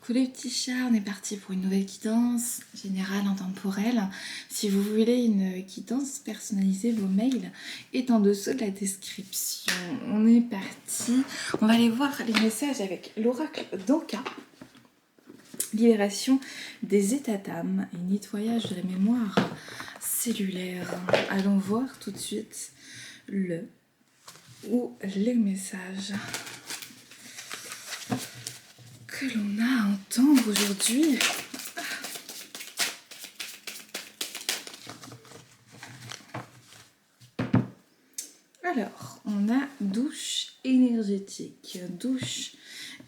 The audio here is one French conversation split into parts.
Coucou les petits chats, on est parti pour une nouvelle guidance générale intemporelle. Si vous voulez une guidance personnalisée, vos mails est en dessous de la description. On est parti, on va aller voir les messages avec l'oracle d'Anka. Libération des états d'âme et nettoyage de la mémoire cellulaire. Allons voir tout de suite le ou les messages que l'on a à entendre aujourd'hui. Alors, on a douche énergétique. Douche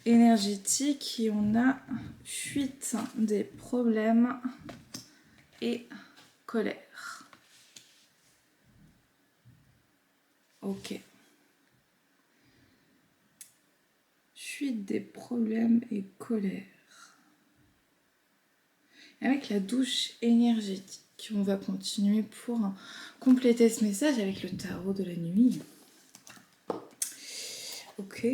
énergétique et on a fuite des problèmes et colère. Ok. Fuite des problèmes et colère. Avec la douche énergétique, on va continuer pour compléter ce message avec le tarot de la nuit. Ok.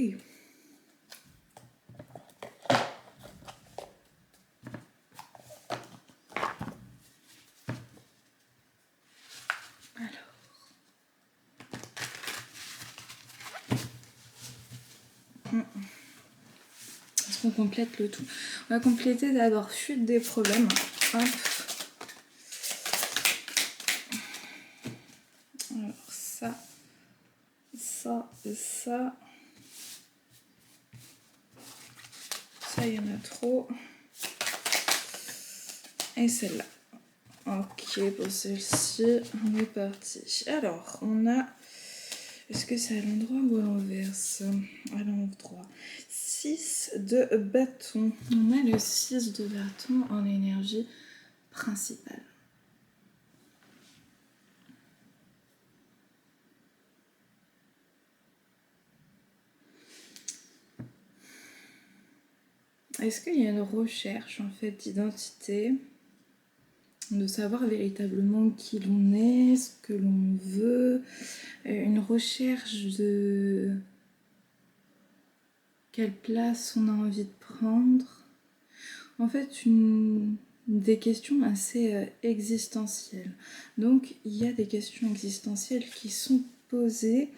Est-ce qu'on complète le tout? On va compléter d'abord fuite des problèmes. Hop. Alors ça et ça. Ça, il y en a trop. Et celle-là. Ok, pour celle-ci, on est parti. Alors, on a... Est-ce que c'est à l'endroit ou à l'inverse? À l'endroit. 6 de bâton. On a le 6 de bâton en énergie principale. Est-ce qu'il y a une recherche en fait d'identité, de savoir véritablement qui l'on est, ce que l'on veut, une recherche de quelle place on a envie de prendre? En fait, des questions assez existentielles. Donc, il y a des questions existentielles qui sont posées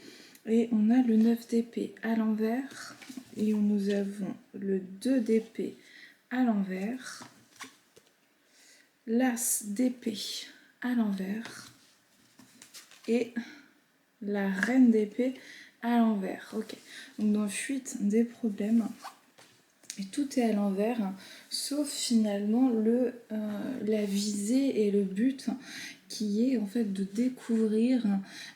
et on a le 9 d'épée à l'envers et nous avons le 2 d'épée à l'envers, l'as d'épée à l'envers et la reine d'épée à l'envers. Ok, donc dans fuite des problèmes. Et tout est à l'envers, sauf finalement la visée et le but qui est en fait de découvrir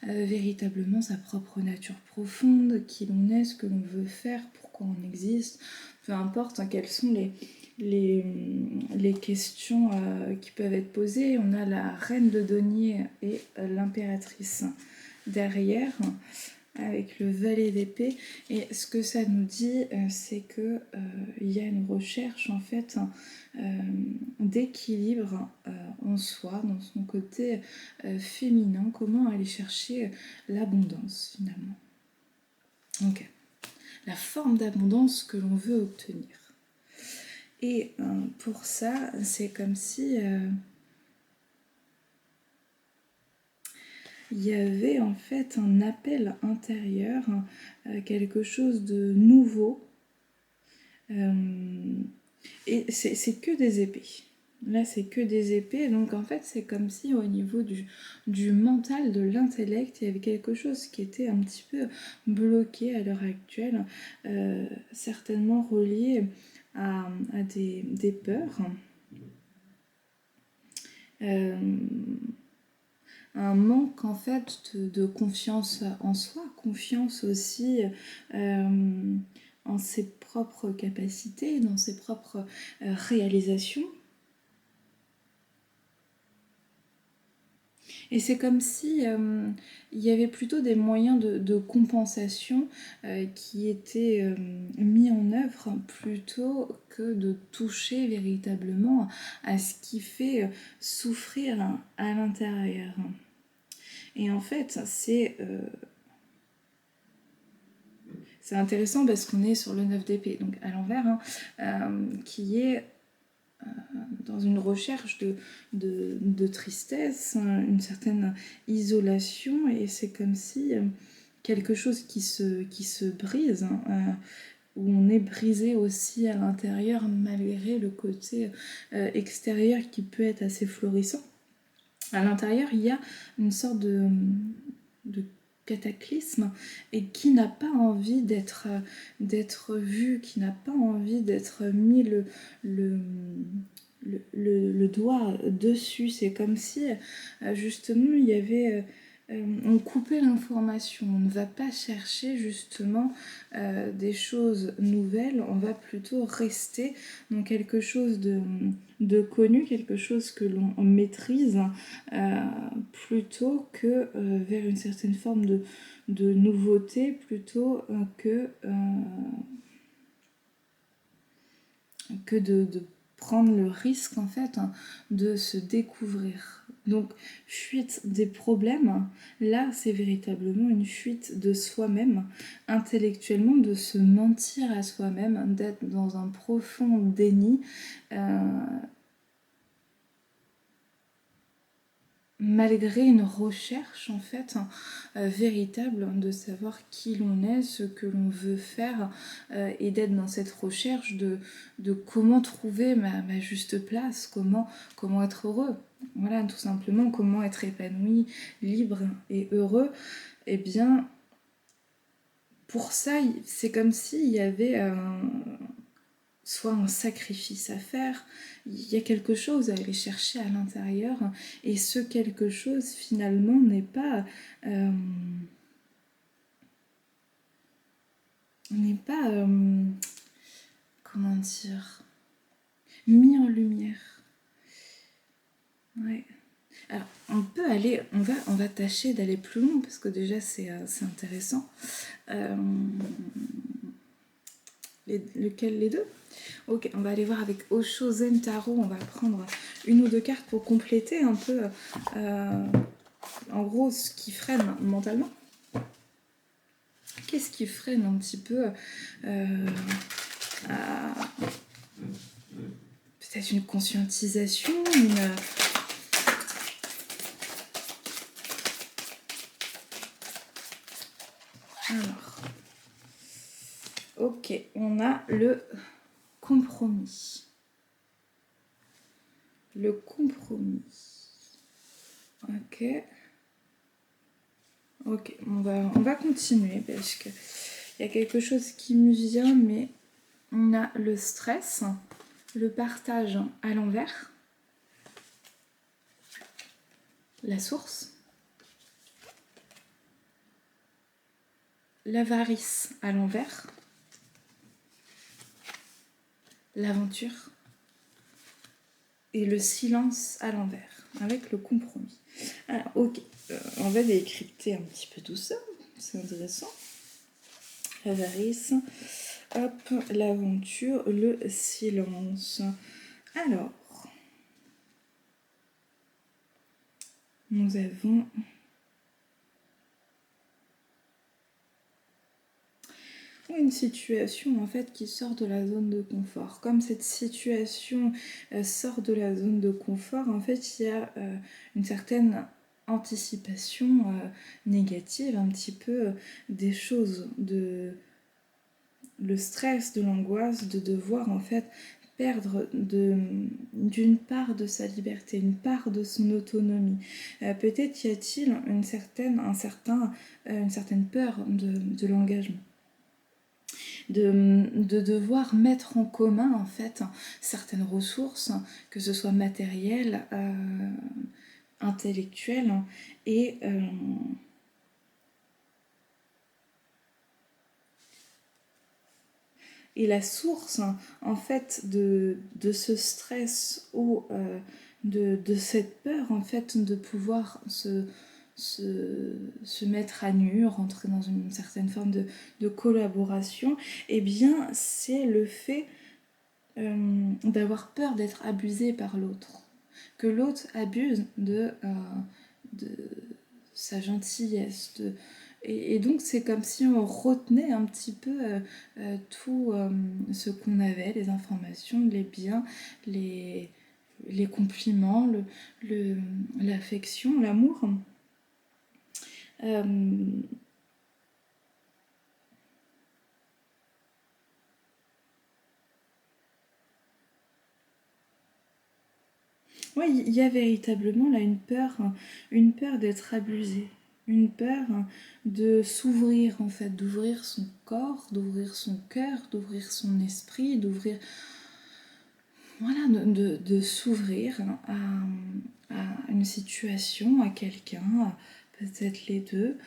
véritablement sa propre nature profonde, qui l'on est, ce que l'on veut faire, pourquoi on existe, peu importe quelles sont les questions qui peuvent être posées. On a la reine de denier et l'impératrice derrière, avec le valet d'épée, et ce que ça nous dit c'est que il y a une recherche en fait d'équilibre en soi, dans son côté féminin, comment aller chercher l'abondance finalement. Ok, la forme d'abondance que l'on veut obtenir. Et pour ça, c'est comme si il y avait en fait un appel intérieur, quelque chose de nouveau. Et c'est que des épées. Là, c'est que des épées. Donc, en fait, c'est comme si au niveau du mental, de l'intellect, il y avait quelque chose qui était un petit peu bloqué à l'heure actuelle, certainement relié à des peurs. Un manque en fait de confiance en soi, confiance aussi en ses propres capacités, dans ses propres réalisations. Et c'est comme si il y avait plutôt des moyens de compensation qui étaient mis en œuvre plutôt que de toucher véritablement à ce qui fait souffrir à l'intérieur. C'est intéressant parce qu'on est sur le 9 d'épée, donc à l'envers, qui est dans une recherche de tristesse, une certaine isolation, et c'est comme si quelque chose qui se brise, où on est brisé aussi à l'intérieur malgré le côté extérieur qui peut être assez florissant. À l'intérieur, il y a une sorte de cataclysme et qui n'a pas envie d'être vu, qui n'a pas envie d'être mis le doigt dessus. C'est comme si justement il y avait on coupait l'information, on ne va pas chercher justement des choses nouvelles, on va plutôt rester dans quelque chose de connu, quelque chose que l'on maîtrise, plutôt que vers une certaine forme de nouveauté, plutôt que de prendre le risque en fait de se découvrir. Donc fuite des problèmes, là c'est véritablement une fuite de soi-même, intellectuellement, de se mentir à soi-même, d'être dans un profond déni, malgré une recherche en fait véritable de savoir qui l'on est, ce que l'on veut faire, et d'être dans cette recherche de comment trouver ma juste place, comment être heureux, voilà, tout simplement, comment être épanoui, libre et heureux. Et bien pour ça c'est comme s'il y avait soit un sacrifice à faire, il y a quelque chose à aller chercher à l'intérieur, et ce quelque chose finalement n'est pas comment dire, mis en lumière. Ouais. Alors on peut aller, on va tâcher d'aller plus loin parce que déjà c'est intéressant. Lequel, les deux? Ok, on va aller voir avec Osho Zen Tarot. On va prendre une ou deux cartes pour compléter un peu, en gros, ce qui freine mentalement. Qu'est-ce qui freine un petit peu peut-être une conscientisation, Alors, ok, on a le compromis. Le compromis. Ok. Ok, on va continuer parce que il y a quelque chose qui me vient, mais on a le stress, le partage à l'envers, la source, l'avarice à l'envers, l'aventure et le silence à l'envers, avec le compromis. Alors, ok, on va décrypter un petit peu tout ça, c'est intéressant. L'avarice, hop, l'aventure, le silence. Alors, nous avons une situation en fait qui sort de la zone de confort. Comme cette situation sort de la zone de confort, en fait il y a une certaine anticipation négative, un petit peu des choses, le stress, de l'angoisse, de devoir en fait perdre d'une part de sa liberté, une part de son autonomie. Peut-être y a-t-il une certaine peur de l'engagement. De devoir mettre en commun en fait certaines ressources, que ce soit matérielles, intellectuelles, et la source en fait de ce stress ou de cette peur en fait de pouvoir se mettre à nu, rentrer dans une certaine forme de collaboration, et eh bien c'est le fait d'avoir peur d'être abusé par l'autre, que l'autre abuse de sa gentillesse, Et donc c'est comme si on retenait un petit peu tout ce qu'on avait, les informations, les biens, les compliments, l'affection, l'amour. Euh, Oui, il y a véritablement là une peur d'être abusé, une peur de s'ouvrir en fait, d'ouvrir son corps, d'ouvrir son cœur, d'ouvrir son esprit, d'ouvrir, voilà, de s'ouvrir à une situation, à quelqu'un, peut-être les deux,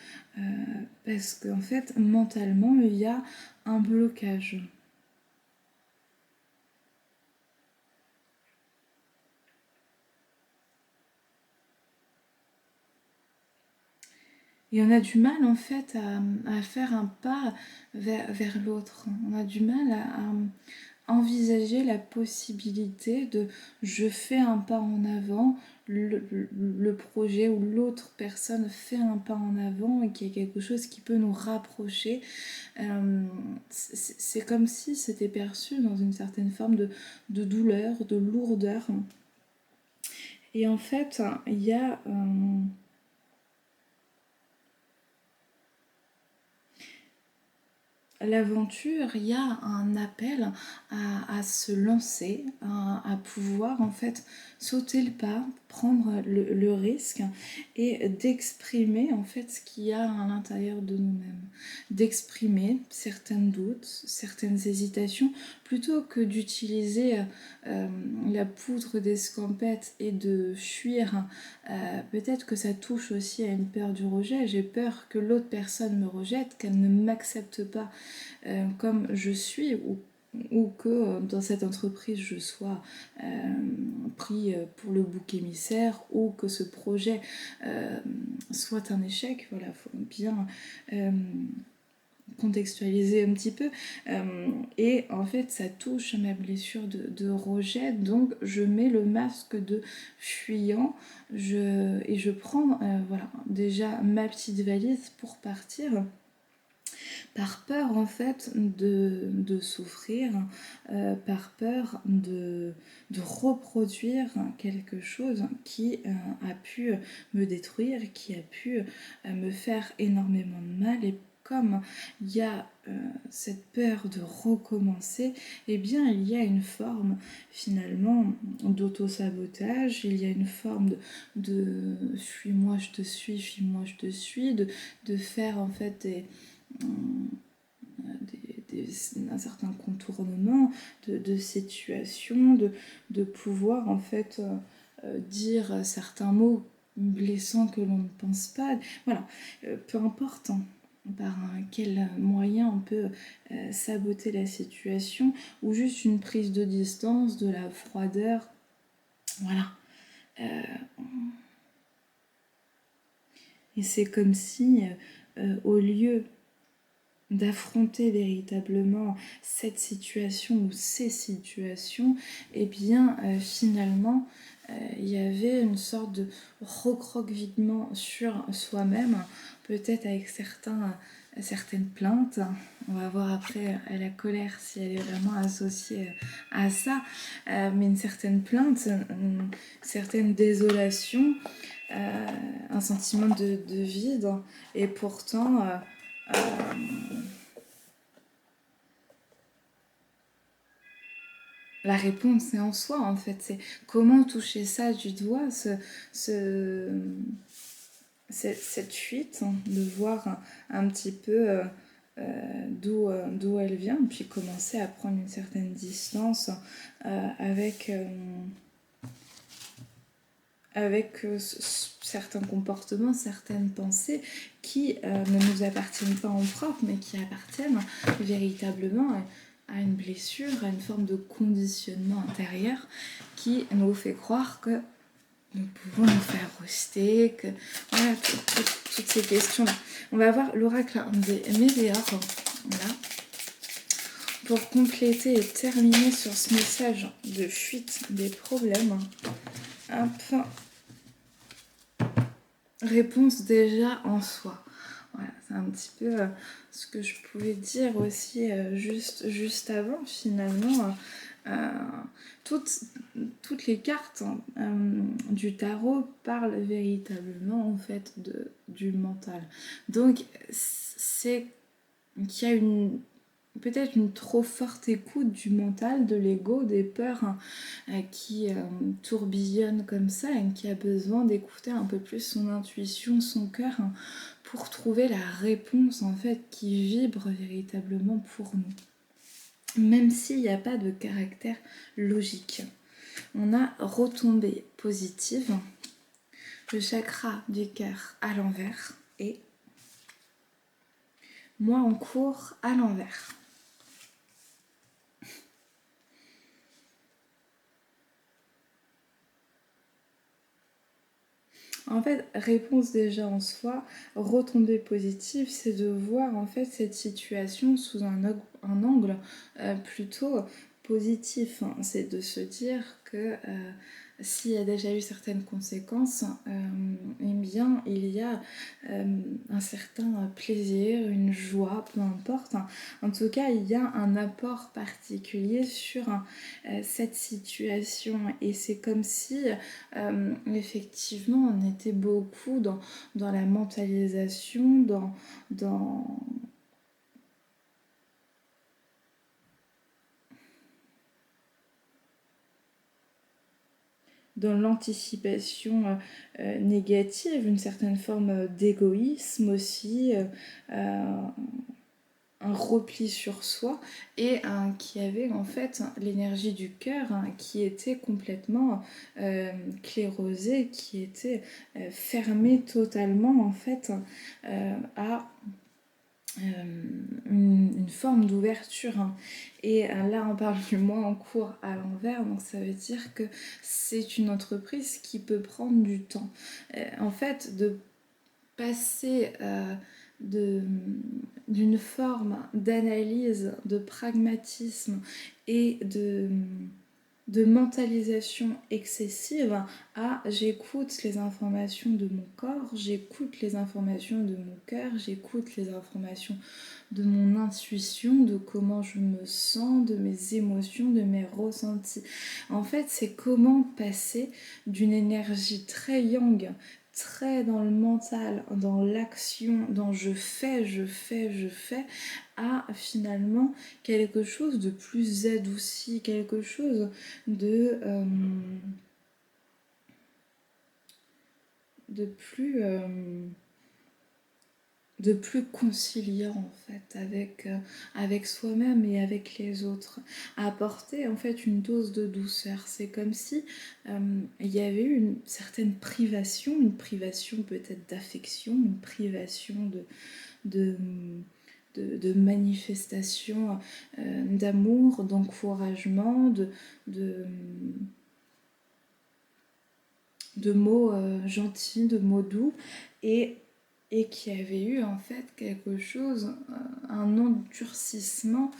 parce qu'en fait, mentalement, il y a un blocage. Et on a du mal en fait à faire un pas vers l'autre. On a du mal à envisager la possibilité de je fais un pas en avant, le projet ou l'autre personne fait un pas en avant et qu'il y a quelque chose qui peut nous rapprocher. C'est comme si c'était perçu dans une certaine forme de douleur, de lourdeur. Et en fait, il y a... l'aventure, il y a un appel à se lancer, à pouvoir en fait sauter le pas, prendre le risque et d'exprimer en fait ce qu'il y a à l'intérieur de nous-mêmes, d'exprimer certains doutes, certaines hésitations, plutôt que d'utiliser la poudre d'escampette et de fuir. Peut-être que ça touche aussi à une peur du rejet. J'ai peur que l'autre personne me rejette, qu'elle ne m'accepte pas comme je suis, ou que dans cette entreprise je sois pris pour le bouc émissaire, ou que ce projet soit un échec. Voilà, faut bien contextualiser un petit peu. Et en fait, ça touche à ma blessure de rejet, donc je mets le masque de fuyant et je prends voilà, déjà ma petite valise pour partir. Par peur en fait de souffrir, par peur de reproduire quelque chose qui a pu me détruire, qui a pu me faire énormément de mal. Et comme il y a cette peur de recommencer, eh bien il y a une forme finalement d'auto-sabotage, il y a une forme de fuis-moi je te suis, fuis-moi je te suis, de faire en fait un certain contournement de situations, de pouvoir en fait dire certains mots blessants que l'on ne pense pas. Voilà, peu importe hein, par quel moyen on peut saboter la situation, ou juste une prise de distance, de la froideur. Voilà. Et c'est comme si, au lieu d'affronter véritablement cette situation ou ces situations, et bien finalement il y avait une sorte de recroquevillement sur soi-même, peut-être avec certaines plaintes. On va voir après la colère si elle est vraiment associée à ça, mais une certaine plainte, une certaine désolation, un sentiment de vide, et pourtant la réponse est en soi en fait, c'est comment toucher ça du doigt, cette fuite, hein, de voir un petit peu d'où elle vient, puis commencer à prendre une certaine distance avec certains comportements, certaines pensées qui ne nous appartiennent pas en propre, mais qui appartiennent véritablement à une blessure, à une forme de conditionnement intérieur qui nous fait croire que nous pouvons nous faire rester, que voilà, toutes ces questions-là. On va voir l'oracle des météores, voilà, pour compléter et terminer sur ce message de fuite des problèmes. Hop. Réponse déjà en soi. Voilà, c'est un petit peu ce que je pouvais dire aussi juste avant finalement. Euh, toutes les cartes du tarot parlent véritablement en fait du mental. Donc c'est qu'il y a peut-être une trop forte écoute du mental, de l'ego, des peurs qui tourbillonnent comme ça et qui a besoin d'écouter un peu plus son intuition, son cœur pour trouver la réponse en fait qui vibre véritablement pour nous. Même s'il n'y a pas de caractère logique. On a retombée positive, le chakra du cœur à l'envers et moi en cours à l'envers. En fait, réponse déjà en soi, retombée positive, c'est de voir en fait cette situation sous un angle plutôt positif. Hein. C'est de se dire que s'il y a déjà eu certaines conséquences, eh bien il y a un certain plaisir, une joie, peu importe. En tout cas, il y a un apport particulier sur cette situation et c'est comme si effectivement on était beaucoup dans la mentalisation, dans l'anticipation négative, une certaine forme d'égoïsme aussi, un repli sur soi et qui avait en fait l'énergie du cœur qui était complètement clérosée, qui était fermée totalement en fait à une forme d'ouverture. Hein. Et là, on parle du moi en cours à l'envers, donc ça veut dire que c'est une entreprise qui peut prendre du temps. En fait, de passer d'une forme d'analyse, de pragmatisme et de mentalisation excessive à j'écoute les informations de mon corps, j'écoute les informations de mon cœur, j'écoute les informations de mon intuition, de comment je me sens, de mes émotions, de mes ressentis. En fait, c'est comment passer d'une énergie très yang, très dans le mental, dans l'action, dans je fais, à finalement quelque chose de plus adouci, quelque chose de plus de plus conciliant en fait avec soi-même et avec les autres, à apporter en fait une dose de douceur. C'est comme si il y avait eu une certaine privation, une privation peut-être d'affection, une privation de manifestation d'amour, d'encouragement, de mots gentils, de mots doux et qui avait eu en fait quelque chose, un endurcissement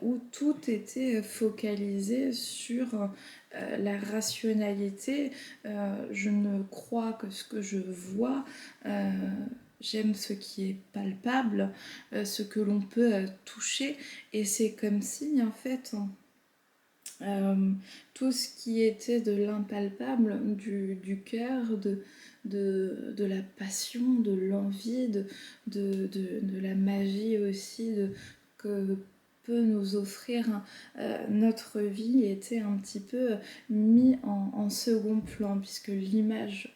où tout était focalisé sur la rationalité. Je ne crois que ce que je vois. J'aime ce qui est palpable, ce que l'on peut toucher. Et c'est comme si en fait tout ce qui était de l'impalpable, du cœur, de la passion, de l'envie, de la magie aussi que peut nous offrir notre vie était un petit peu mis en second plan puisque l'image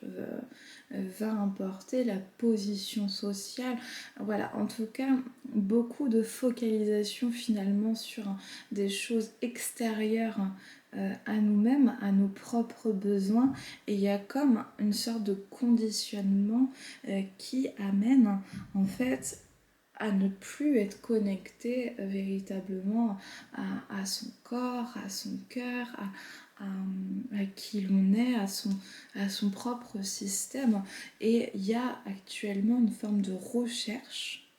va importer la position sociale. Voilà, en tout cas, beaucoup de focalisation finalement sur des choses extérieures à nous-mêmes, à nos propres besoins, et il y a comme une sorte de conditionnement qui amène en fait à ne plus être connecté véritablement à son corps, à son cœur, à qui l'on est, à son propre système. Et il y a actuellement une forme de recherche.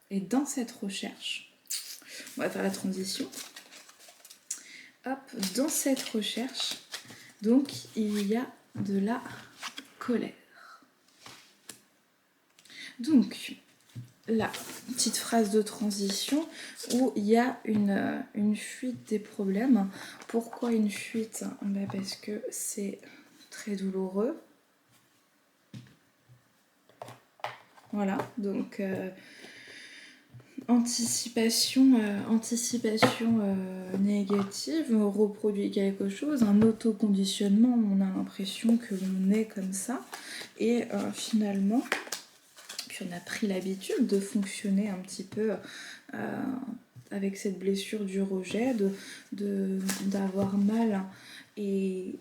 Et dans cette recherche, on va faire la transition. Hop, dans cette recherche, donc il y a de la colère. Donc, la petite phrase de transition où il y a une fuite des problèmes. Pourquoi une fuite? Parce que c'est très douloureux. Voilà, donc anticipation négative, on reproduit quelque chose, un autoconditionnement, on a l'impression que l'on est comme ça, et finalement, puis on a pris l'habitude de fonctionner un petit peu avec cette blessure du rejet, d'avoir mal et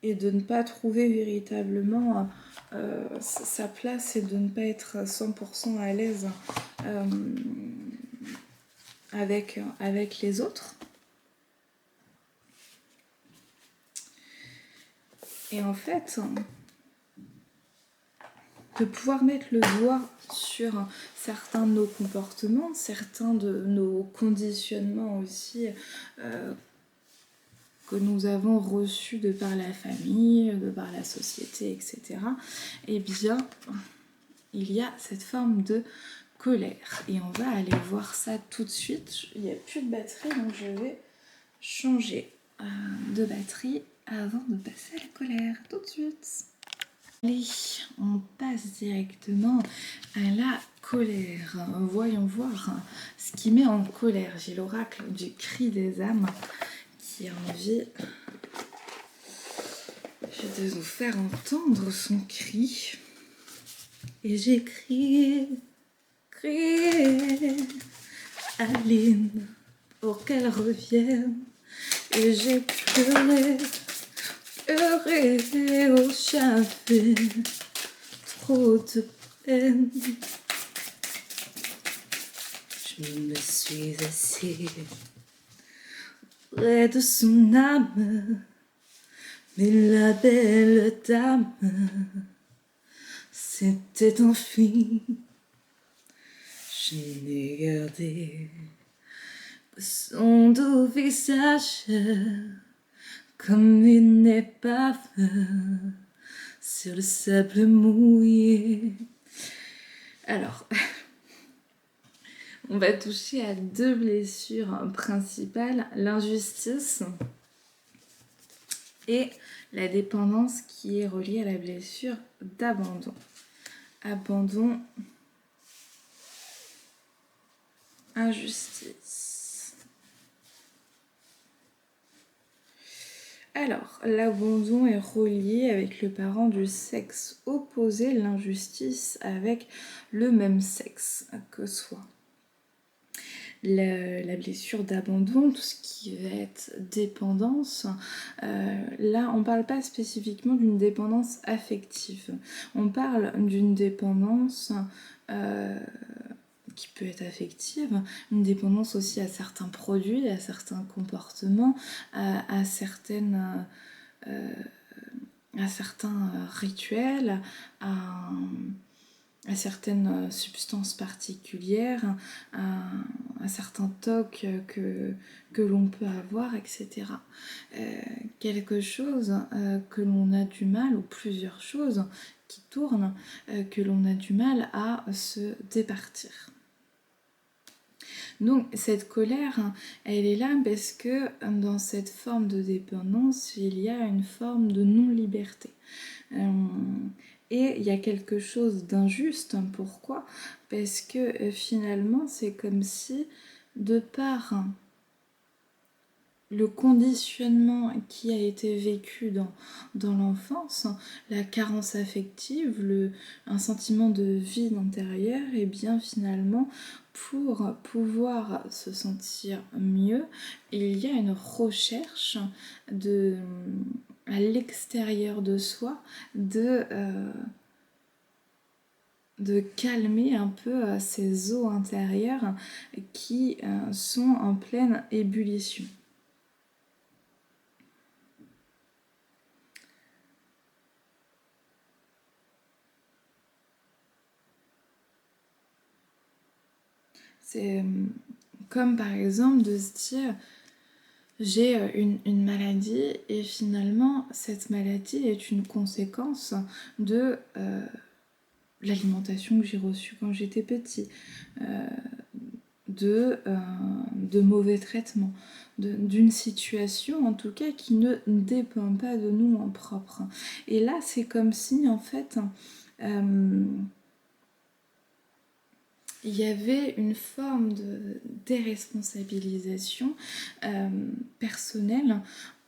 de ne pas trouver véritablement sa place et de ne pas être 100% à l'aise avec les autres. Et en fait, de pouvoir mettre le doigt sur certains de nos comportements, certains de nos conditionnements aussi que nous avons reçus de par la famille, de par la société, etc. Eh bien, il y a cette forme de colère. Et on va aller voir ça tout de suite. Il n'y a plus de batterie, donc je vais changer de batterie avant de passer à la colère. Tout de suite. Allez, on passe directement à la colère. Voyons voir ce qui met en colère. J'ai l'oracle du cri des âmes qui a envie de vous faire entendre son cri. Et j'ai crié, Aline, pour qu'elle revienne. Et j'ai pleuré au café, trop de peine. Je me suis assise près de son âme, mais la belle dame s'était enfuie. Je n'ai gardé son doux visage comme une épave sur le sable mouillé. Alors, on va toucher à deux blessures principales, l'injustice et la dépendance qui est reliée à la blessure d'abandon. Abandon, injustice. Alors, l'abandon est relié avec le parent du sexe opposé, l'injustice avec le même sexe que soi. La blessure d'abandon, tout ce qui va être dépendance, là on ne parle pas spécifiquement d'une dépendance affective, on parle d'une dépendance qui peut être affective, une dépendance aussi à certains produits, à certains comportements, à certains rituels, à certaines substances particulières, à certains tocs que l'on peut avoir, etc. Quelque chose que l'on a du mal, ou plusieurs choses qui tournent, que l'on a du mal à se départir. Donc cette colère, elle est là parce que dans cette forme de dépendance, il y a une forme de non-liberté. Et il y a quelque chose d'injuste. Pourquoi? Parce que finalement, c'est comme si, de par le conditionnement qui a été vécu dans l'enfance, la carence affective, un sentiment de vide intérieur, et bien finalement, pour pouvoir se sentir mieux, il y a une recherche à l'extérieur de soi de calmer un peu ces eaux intérieures qui sont en pleine ébullition. C'est comme par exemple de se dire j'ai une maladie et finalement cette maladie est une conséquence de l'alimentation que j'ai reçue quand j'étais petit, de mauvais traitements, d'une situation en tout cas qui ne dépend pas de nous en propre. Et là, c'est comme si en fait il y avait une forme de déresponsabilisation personnelle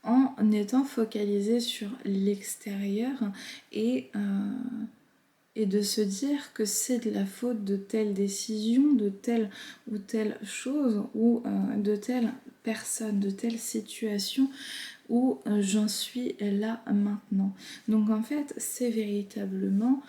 en étant focalisé sur l'extérieur et de se dire que c'est de la faute de telle décision, de telle ou telle chose, ou de telle personne, de telle situation où j'en suis là maintenant. Donc en fait, c'est véritablement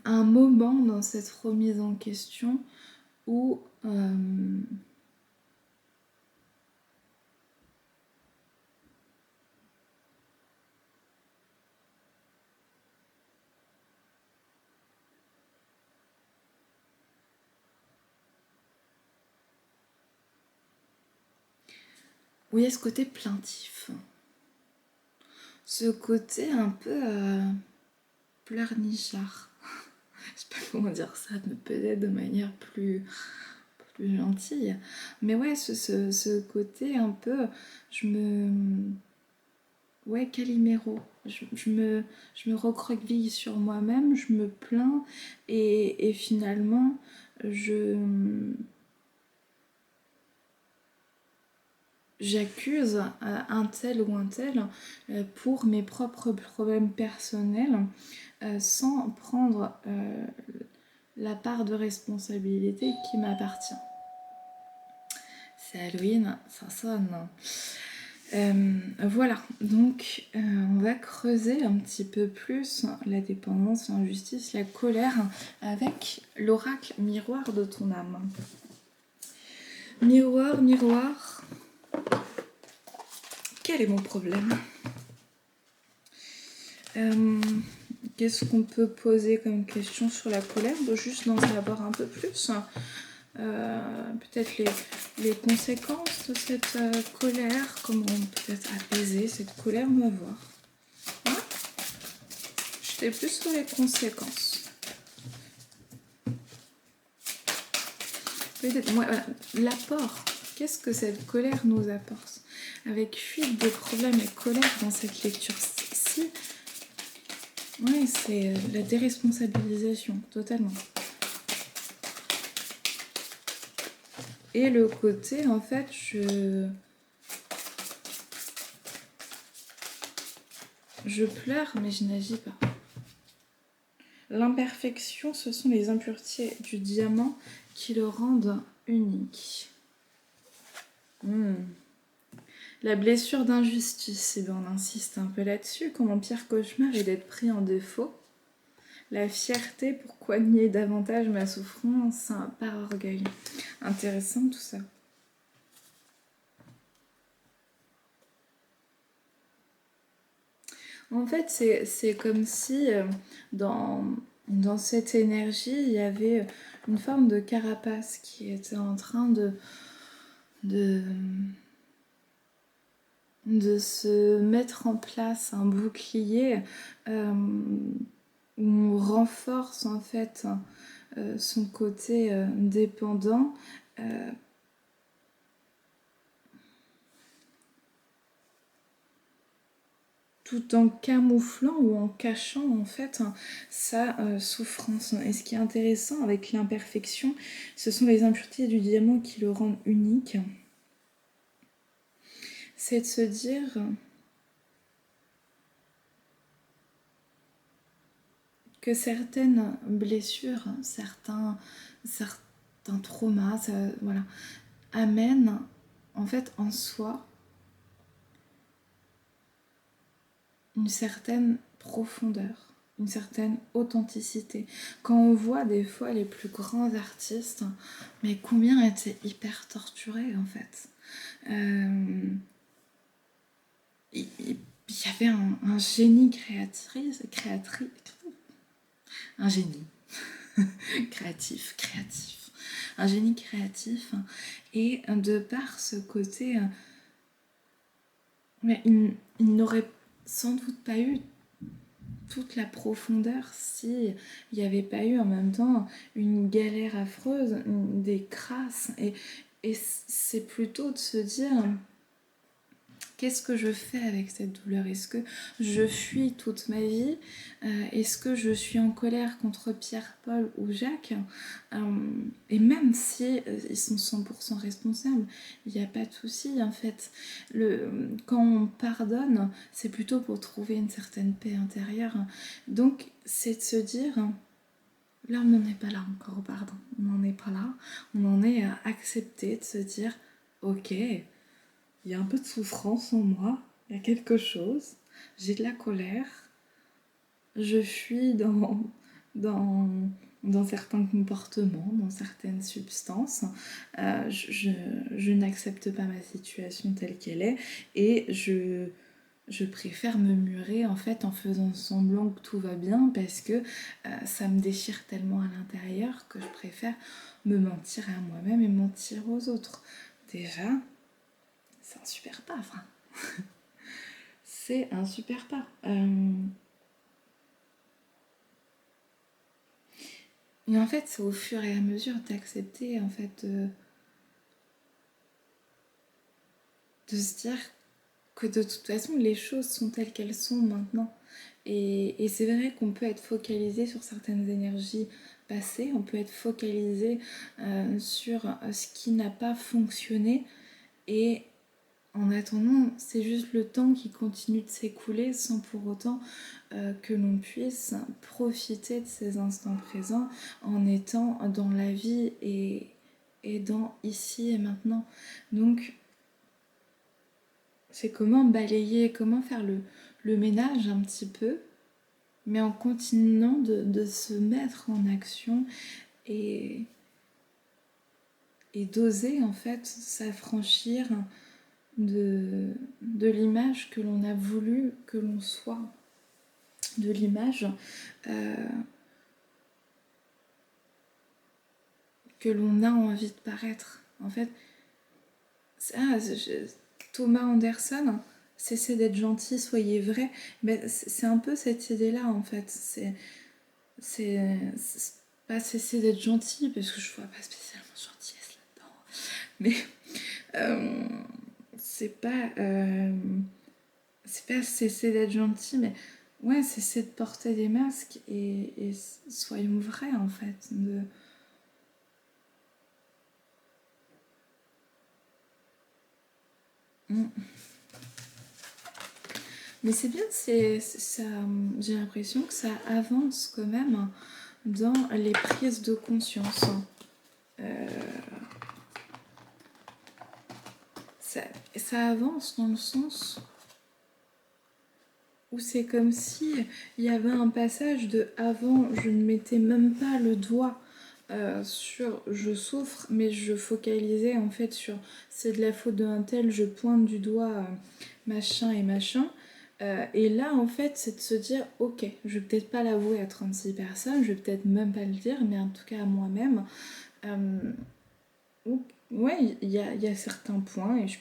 un moment dans cette remise en question où où il y a ce côté plaintif, ce côté un peu pleurnichard. Je sais pas comment dire ça, mais peut-être de manière plus gentille. Mais ouais, ce côté un peu, ouais, Calimero. Je me recroqueville sur moi-même, je me plains et finalement, j'accuse un tel ou un tel pour mes propres problèmes personnels sans prendre la part de responsabilité qui m'appartient. C'est Halloween, ça sonne. Voilà, donc on va creuser un petit peu plus la dépendance, l'injustice, la colère avec l'oracle miroir de ton âme. Miroir, miroir, quel est mon problème ? Qu'est-ce qu'on peut poser comme question sur la colère ? Juste d'en savoir un peu plus. Peut-être les conséquences de cette colère, comment peut-être apaiser cette colère, on va voir. Hein ? J'étais plus sur les conséquences. Peut-être, moi, voilà, l'apport. Qu'est-ce que cette colère nous apporte ? Avec fuite de problèmes et colère dans cette lecture-ci, oui, c'est la déresponsabilisation, totalement. Et le côté, en fait, je pleure, mais je n'agis pas. L'imperfection, ce sont les impuretés du diamant qui le rendent unique. La blessure d'injustice, et bien on insiste un peu là-dessus, quand mon pire cauchemar est d'être pris en défaut. La fierté, pourquoi nier davantage ma souffrance par orgueil. Intéressant tout ça. En fait, c'est comme si dans cette énergie, il y avait une forme de carapace qui était en train de se mettre en place, un bouclier où on renforce en fait son côté dépendant. Tout en camouflant ou en cachant en fait sa souffrance. Et ce qui est intéressant avec l'imperfection, ce sont les impuretés du diamant qui le rendent unique. C'est de se dire que certaines blessures, certains traumas, voilà, amènent en fait en soi une certaine profondeur, une certaine authenticité. Quand on voit des fois les plus grands artistes, mais combien étaient hyper torturés en fait. Il y avait un génie créatrice, un génie créatif. un génie créatif. Et de par ce côté, il n'aurait sans doute pas eu toute la profondeur si il n'y avait pas eu en même temps une galère affreuse, des crasses. Et c'est plutôt de se dire... Qu'est-ce que je fais avec cette douleur? Est-ce que je fuis toute ma vie? Est-ce que je suis en colère contre Pierre, Paul ou Jacques? Et même si ils sont 100% responsables, il n'y a pas de souci en fait. Quand on pardonne, c'est plutôt pour trouver une certaine paix intérieure. Donc c'est de se dire... Là, on n'en est pas là encore, pardon. On n'en est pas là. On en est à accepter de se dire, ok, il y a un peu de souffrance en moi, il y a quelque chose, j'ai de la colère, je fuis dans certains comportements, dans certaines substances, je n'accepte pas ma situation telle qu'elle est et je préfère me murer en fait en faisant semblant que tout va bien parce que ça me déchire tellement à l'intérieur que je préfère me mentir à moi-même et mentir aux autres. Déjà, c'est un super pas, enfin. C'est un super pas. Et en fait, c'est au fur et à mesure d'accepter, en fait, de se dire que de toute façon, les choses sont telles qu'elles sont maintenant. Et c'est vrai qu'on peut être focalisé sur certaines énergies passées, on peut être focalisé sur ce qui n'a pas fonctionné et en attendant, c'est juste le temps qui continue de s'écouler sans pour autant que l'on puisse profiter de ces instants présents en étant dans la vie et dans ici et maintenant. Donc, c'est comment balayer, comment faire le ménage un petit peu, mais en continuant de se mettre en action et d'oser en fait s'affranchir de l'image que l'on a voulu que l'on soit, de l'image que l'on a envie de paraître. En fait, Thomas Anderson, cessez d'être gentil, soyez vrai. Mais c'est un peu cette idée-là, en fait. C'est pas cesser d'être gentil, parce que je vois pas spécialement gentillesse là-dedans. Mais c'est pas cesser d'être gentil, mais ouais, cesser de porter des masques et soyons vrais, en fait. Mais c'est bien, ça, j'ai l'impression que ça avance quand même dans les prises de conscience. Ça avance dans le sens où c'est comme si il y avait un passage de avant, je ne mettais même pas le doigt sur je souffre, mais je focalisais en fait sur c'est de la faute d'un tel, je pointe du doigt machin et machin. Et là, en fait, c'est de se dire, ok, je vais peut-être pas l'avouer à 36 personnes, je vais peut-être même pas le dire, mais en tout cas à moi-même. Ouais, il y a certains points et je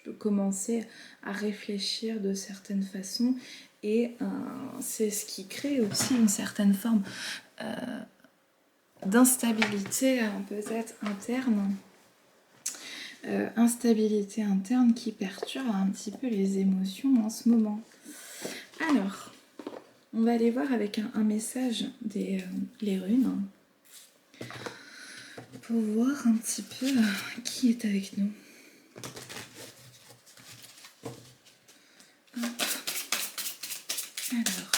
peux commencer à réfléchir de certaines façons. Et c'est ce qui crée aussi une certaine forme d'instabilité peut-être interne. Instabilité interne qui perturbe un petit peu les émotions en ce moment. Alors, on va aller voir avec un message les runes pour voir un petit peu qui est avec nous. Hop. Alors,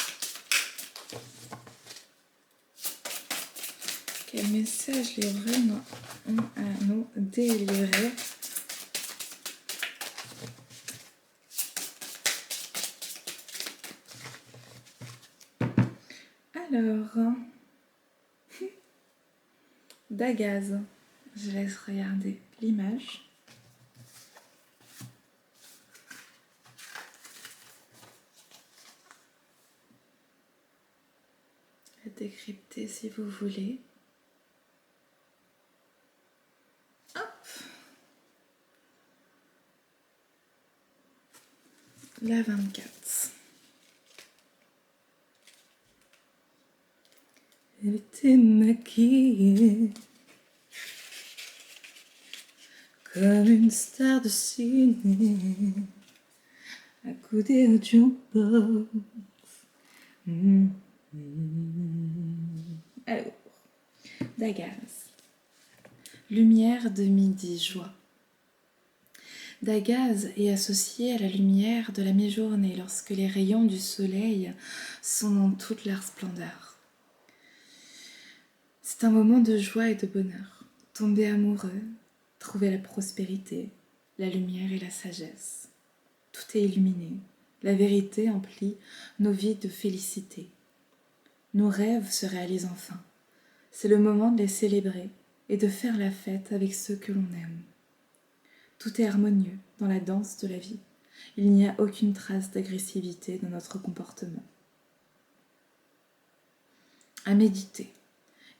quel message les runes ont à nous délivrer? Alors, Dagaz, je laisse regarder l'image. La décrypter si vous voulez. La 24. Elle était maquillée comme une star de ciné, accoudée au jukebox. Alors, Dagaz. Lumière de midi, joie. Dagaz est associé à la lumière de la mi-journée lorsque les rayons du soleil sont dans toute leur splendeur. C'est un moment de joie et de bonheur. Tomber amoureux, trouver la prospérité, la lumière et la sagesse. Tout est illuminé. La vérité emplit nos vies de félicité. Nos rêves se réalisent enfin. C'est le moment de les célébrer et de faire la fête avec ceux que l'on aime. Tout est harmonieux dans la danse de la vie. Il n'y a aucune trace d'agressivité dans notre comportement. À méditer.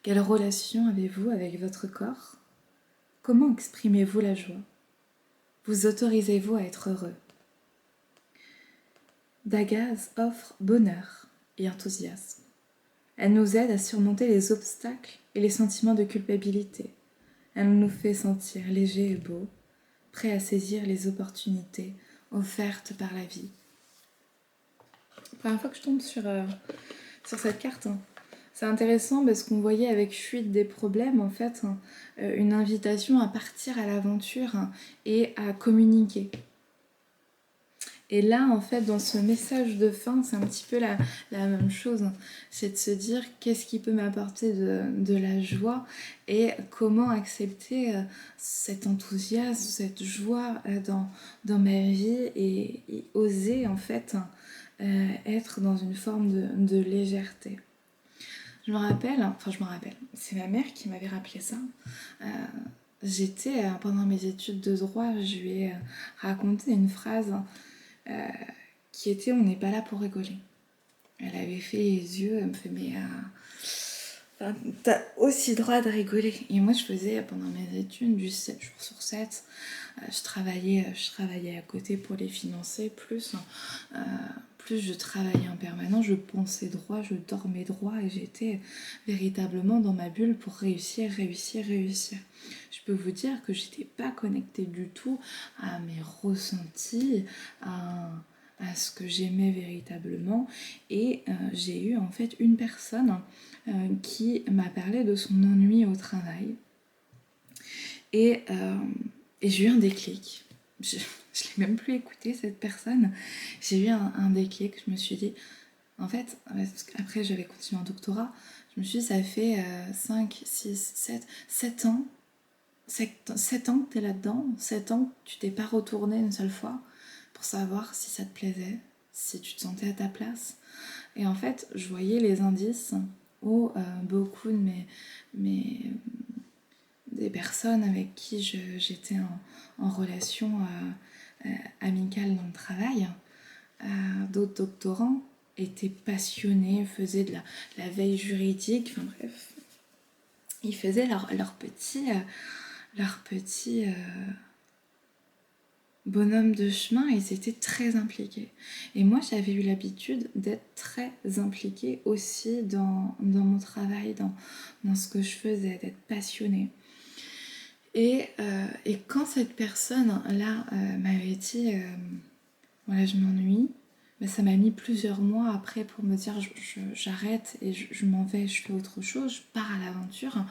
Quelle relation avez-vous avec votre corps? Comment exprimez-vous la joie? Vous autorisez-vous à être heureux? Dagaz offre bonheur et enthousiasme. Elle nous aide à surmonter les obstacles et les sentiments de culpabilité. Elle nous fait sentir légers et beaux, prêts à saisir les opportunités offertes par la vie. Première fois que je tombe sur cette carte, hein. C'est intéressant parce qu'on voyait avec Fuite des problèmes, en fait, une invitation à partir à l'aventure et à communiquer. Et là, en fait, dans ce message de fin, c'est un petit peu la même chose. C'est de se dire qu'est-ce qui peut m'apporter de la joie et comment accepter cet enthousiasme, cette joie dans ma vie et oser, en fait, être dans une forme de légèreté. Je me rappelle, c'est ma mère qui m'avait rappelé ça. J'étais, pendant mes études de droit, je lui ai raconté une phrase qui était « on n'est pas là pour rigoler ». Elle avait fait les yeux, elle me fait « mais t'as aussi le droit de rigoler ». Et moi je faisais pendant mes études du 7 jours sur 7. Je travaillais à côté pour les financer, plus je travaillais en permanence, je pensais droit, je dormais droit et j'étais véritablement dans ma bulle pour réussir. Je peux vous dire que j'étais pas connectée du tout à mes ressentis, à ce que j'aimais véritablement, et j'ai eu en fait une personne qui m'a parlé de son ennui au travail et j'ai eu un déclic. Je l'ai même plus écouté, cette personne. J'ai eu un déclic. Je me suis dit, en fait, parce qu'après j'avais continué en doctorat, je me suis dit, ça fait 5, 6, 7 ans. 7 ans que tu es là-dedans, 7 ans que tu t'es pas retourné une seule fois pour savoir si ça te plaisait, si tu te sentais à ta place. Et en fait, je voyais les indices où beaucoup de des personnes avec qui j'étais en relation amicale dans le travail, d'autres doctorants étaient passionnés, faisaient de la veille juridique, enfin bref, ils faisaient leur petit bonhomme de chemin, et ils étaient très impliqués. Et moi, j'avais eu l'habitude d'être très impliquée aussi dans mon travail, dans ce que je faisais, d'être passionnée. Et quand cette personne-là m'avait dit voilà, je m'ennuie, ben, ça m'a mis plusieurs mois après pour me dire j'arrête et je m'en vais, je fais autre chose, je pars à l'aventure.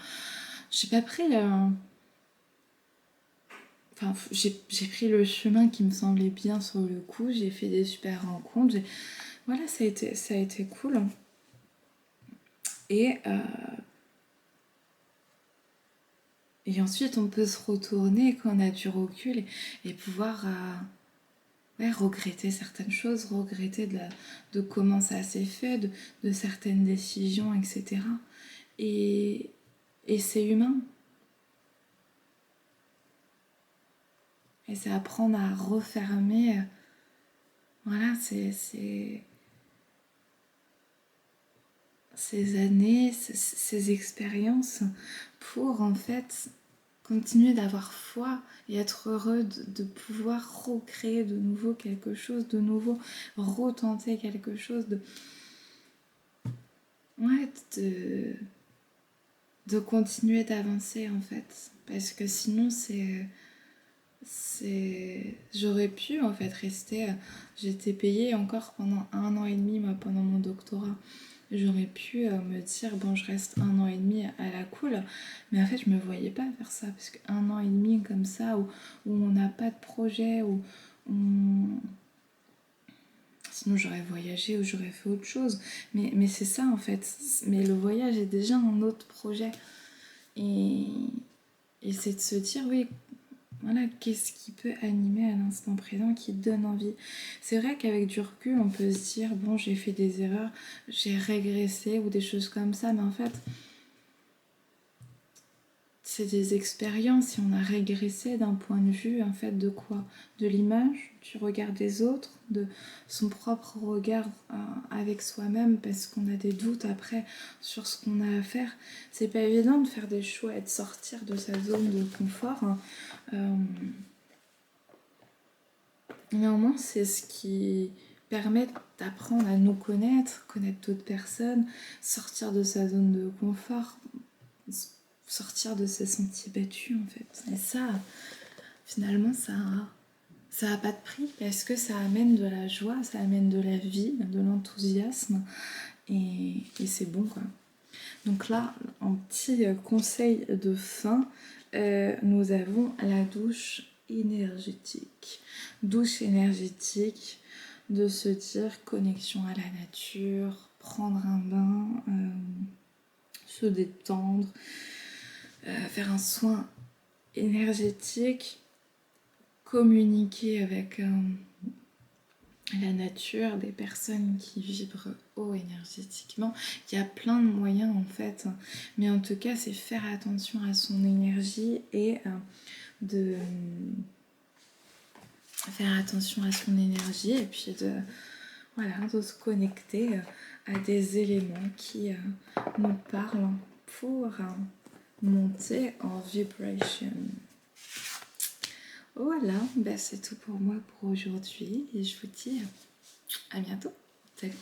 J'ai pas pris j'ai pris le chemin qui me semblait bien sur le coup, j'ai fait des super rencontres, voilà, ça a été cool. Et ensuite, on peut se retourner quand on a du recul et pouvoir regretter certaines choses, regretter de comment ça s'est fait, de certaines décisions, etc. Et c'est humain. Et c'est apprendre à refermer, voilà, ces années, ces expériences pour en fait continuer d'avoir foi et être heureux de pouvoir recréer de nouveau quelque chose, de nouveau retenter quelque chose, ouais, de continuer d'avancer en fait. Parce que sinon j'aurais pu en fait rester, j'étais payée encore pendant 1 an et demi moi pendant mon doctorat, j'aurais pu me dire bon je reste 1 an et demi à la cool, mais en fait je me voyais pas faire ça parce qu'1 an et demi comme ça où on n'a pas de projet, où on... sinon j'aurais voyagé ou j'aurais fait autre chose, mais c'est ça en fait, mais le voyage est déjà un autre projet et c'est de se dire oui, voilà, qu'est-ce qui peut animer à l'instant présent, qui donne envie. C'est vrai qu'avec du recul, on peut se dire, bon, j'ai fait des erreurs, j'ai régressé ou des choses comme ça, mais en fait, c'est des expériences et on a régressé d'un point de vue, en fait, de quoi? De l'image, du regard des autres, de son propre regard avec soi-même, parce qu'on a des doutes après sur ce qu'on a à faire. C'est pas évident de faire des choix et de sortir de sa zone de confort, hein. Néanmoins, c'est ce qui permet d'apprendre à nous connaître d'autres personnes, sortir de sa zone de confort, sortir de ses sentiers battus en fait. Et ça, finalement, ça a pas de prix parce que ça amène de la joie, ça amène de la vie, de l'enthousiasme et c'est bon quoi. Donc là, en petit conseil de fin, nous avons la douche énergétique. Douche énergétique, de se dire connexion à la nature, prendre un bain, se détendre, faire un soin énergétique, communiquer avec la nature, des personnes qui vibrent haut énergétiquement. Il y a plein de moyens en fait, mais en tout cas c'est faire attention à son énergie et de faire attention à son énergie et puis de se connecter à des éléments qui nous parlent pour monter en vibration. Voilà, c'est tout pour moi pour aujourd'hui et je vous dis à bientôt. Salut.